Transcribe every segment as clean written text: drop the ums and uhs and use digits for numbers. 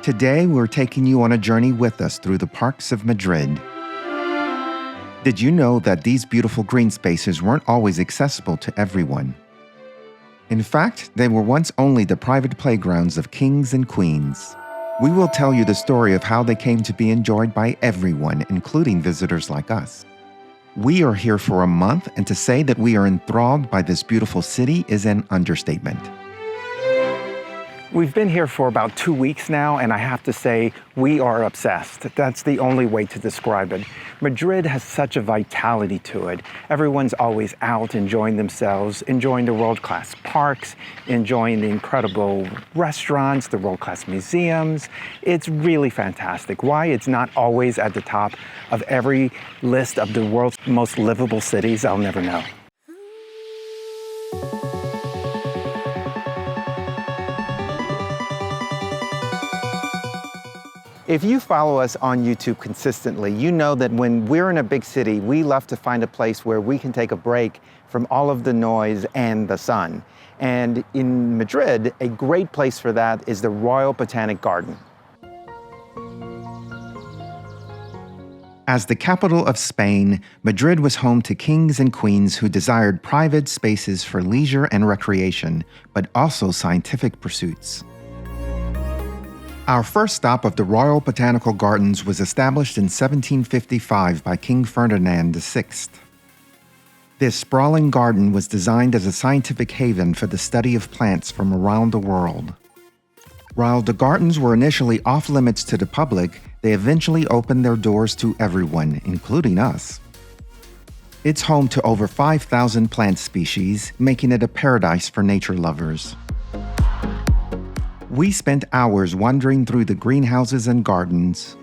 Today, we're taking you on a journey with us through the parks of Madrid. Did you know that these beautiful green spaces weren't always accessible to everyone? In fact, they were once only the private playgrounds of kings and queens. We will tell you the story of how they came to be enjoyed by everyone, including visitors like us. We are here for a month, and to say that we are enthralled by this beautiful city is an understatement. We've been here for about 2 weeks now, and I have to say, we are obsessed. That's the only way to describe it. Madrid has such a vitality to it. Everyone's always out enjoying themselves, enjoying the world-class parks, enjoying the incredible restaurants, the world-class museums. It's really fantastic. Why it's not always at the top of every list of the world's most livable cities, I'll never know. If you follow us on YouTube consistently, you know that when we're in a big city, we love to find a place where we can take a break from all of the noise and the sun. And in Madrid, a great place for that is the Royal Botanic Garden. As the capital of Spain, Madrid was home to kings and queens who desired private spaces for leisure and recreation, but also scientific pursuits. Our first stop of the Royal Botanical Gardens was established in 1755 by King Ferdinand VI. This sprawling garden was designed as a scientific haven for the study of plants from around the world. While the gardens were initially off-limits to the public, they eventually opened their doors to everyone, including us. It's home to over 5,000 plant species, making it a paradise for nature lovers. We spent hours wandering through the greenhouses and gardens.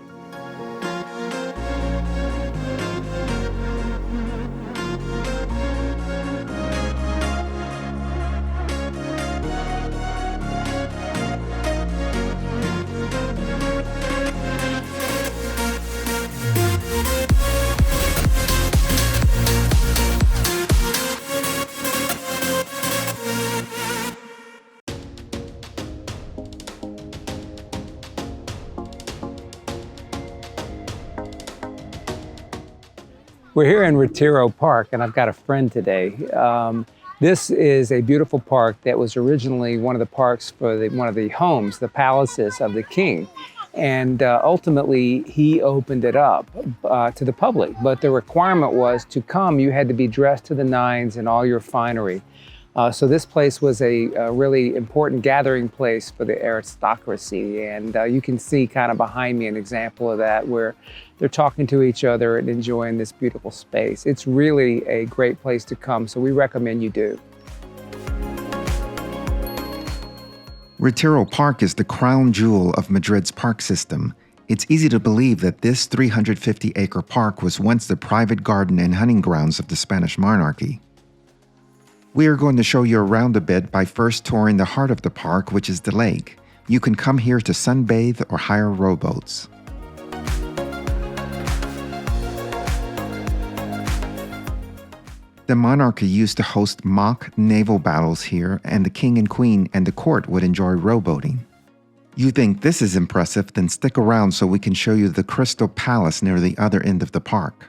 We're here in Retiro Park, and I've got a friend today. This is a beautiful park that was originally one of the parks for one of the homes, the palaces of the king. And ultimately, he opened it up to the public. But the requirement was to come, you had to be dressed to the nines in all your finery. So this place was a really important gathering place for the aristocracy. And you can see kind of behind me an example of that where they're talking to each other and enjoying this beautiful space. It's really a great place to come, so we recommend you do. Retiro Park is the crown jewel of Madrid's park system. It's easy to believe that this 350-acre park was once the private garden and hunting grounds of the Spanish monarchy. We are going to show you around a bit by first touring the heart of the park, which is the lake. You can come here to sunbathe or hire rowboats. The monarchy used to host mock naval battles here, and the king and queen and the court would enjoy rowboating. You think this is impressive? Then stick around so we can show you the Crystal Palace near the other end of the park.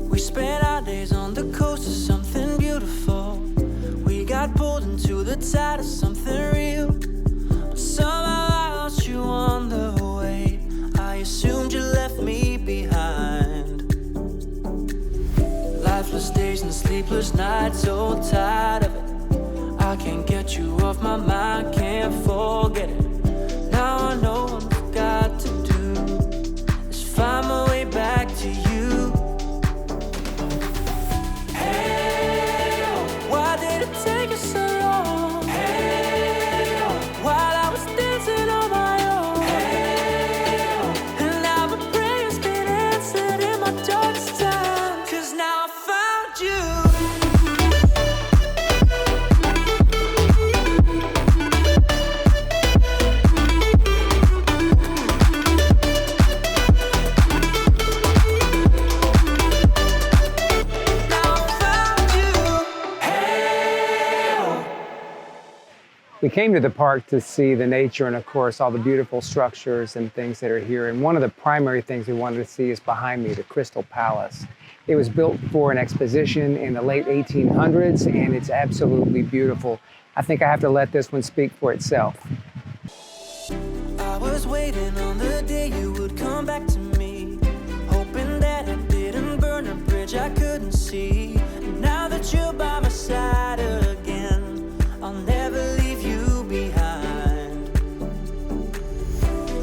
We spent our days on the coast of something beautiful. We got pulled into the tide of something real. But somehow I lost you on the way. I assumed you left me behind. Lifeless days and sleepless nights, so tired of it. I can't get you off my mind, can't forget it. Now I know what I've got to do is find my way back to you. We came to the park to see the nature and, of course, all the beautiful structures and things that are here. And one of the primary things we wanted to see is behind me, the Crystal Palace. It was built for an exposition in the late 1800s, and it's absolutely beautiful. I think I have to let this one speak for itself. I was waiting on the day you would come back to me, hoping that I didn't burn a bridge I couldn't see. And now that you're by my side again, I'll never leave you behind.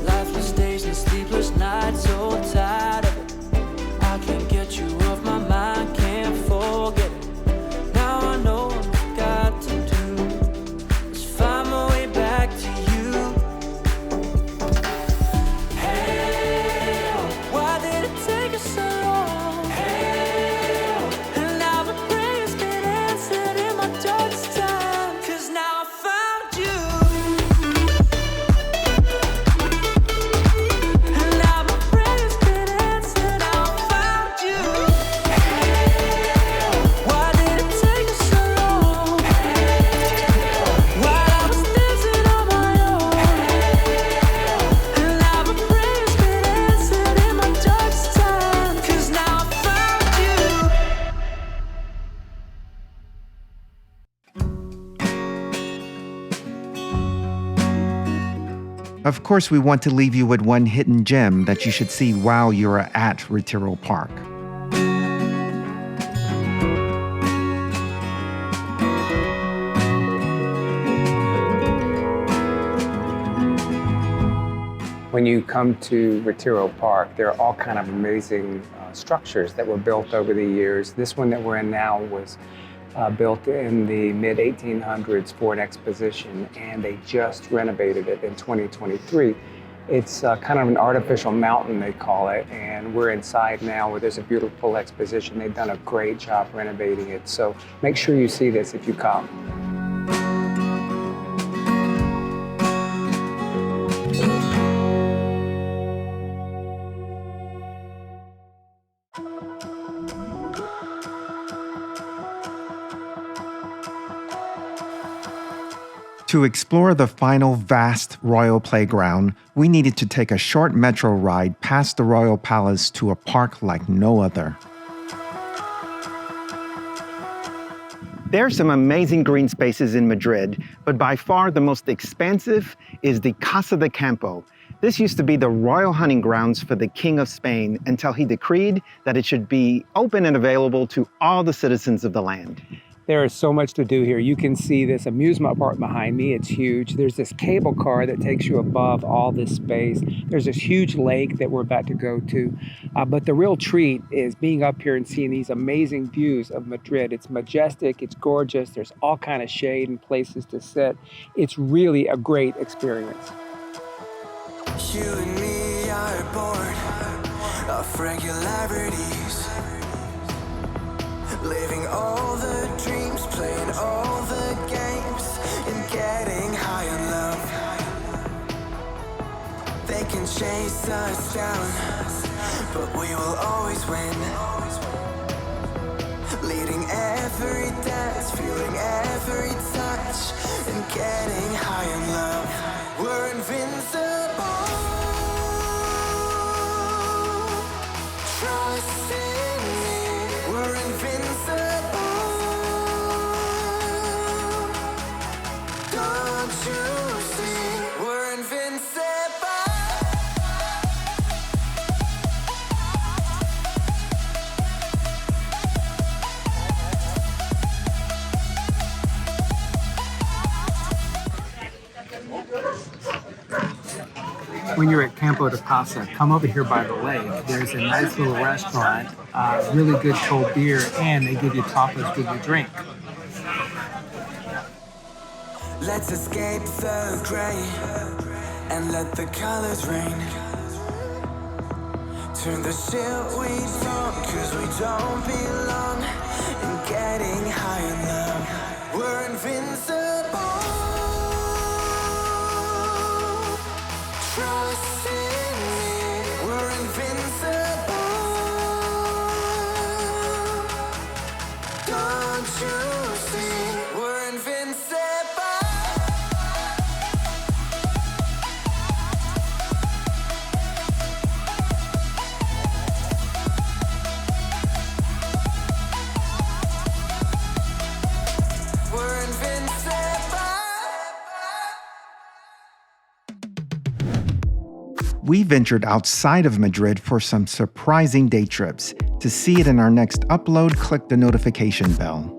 Lifeless days and sleepless nights, so tired of it. I can't get you off my mind, can't forget it. Now I know what I've got to do is find my way back to you. Hey, why did it take us so long? Hey, and now the prayers get answered in my darkest time, 'cause now I found you. And now my prayers get answered, now I found you. Why did it take us so long? While I was dancing on my own. And now my prayers get answered in my darkest time, 'cause now I found you. Of course, we want to leave you with one hidden gem that you should see while you're at Retiro Park. When you come to Retiro Park, there are all kind of amazing structures that were built over the years. This one that we're in now was built in the mid-1800s for an exposition, and they just renovated it in 2023. It's kind of an artificial mountain, they call it, and we're inside now where there's a beautiful exposition. They've done a great job renovating it, so make sure you see this if you come. To explore the final vast royal playground, we needed to take a short metro ride past the Royal Palace to a park like no other. There are some amazing green spaces in Madrid, but by far the most expansive is the Casa de Campo. This used to be the royal hunting grounds for the King of Spain until he decreed that it should be open and available to all the citizens of the land. There is so much to do here. You can see this amusement park behind me. It's huge. There's this cable car that takes you above all this space. There's this huge lake that we're about to go to. But the real treat is being up here and seeing these amazing views of Madrid. It's majestic, it's gorgeous. There's all kind of shade and places to sit. It's really a great experience. You and me are bored of regularities, living all the dreams, playing all the games, and getting high on love. They can chase us down, but we will always win. Leading every dance, feeling every touch, and getting high on love. We're invincible. Trust in me. We're invincible. Don't you see? We're invincible. When you're at Campo de Casa, come over here by the lake. There's a nice little restaurant, really good cold beer, and they give you tapas with your drink. Let's escape the gray and let the colors rain. Turn the shit we talk, 'cause we don't belong. And getting high in love. We're invincible. Trust in me. We're invincible. Don't you see? We're invincible. We ventured outside of Madrid for some surprising day trips. To see it in our next upload, click the notification bell.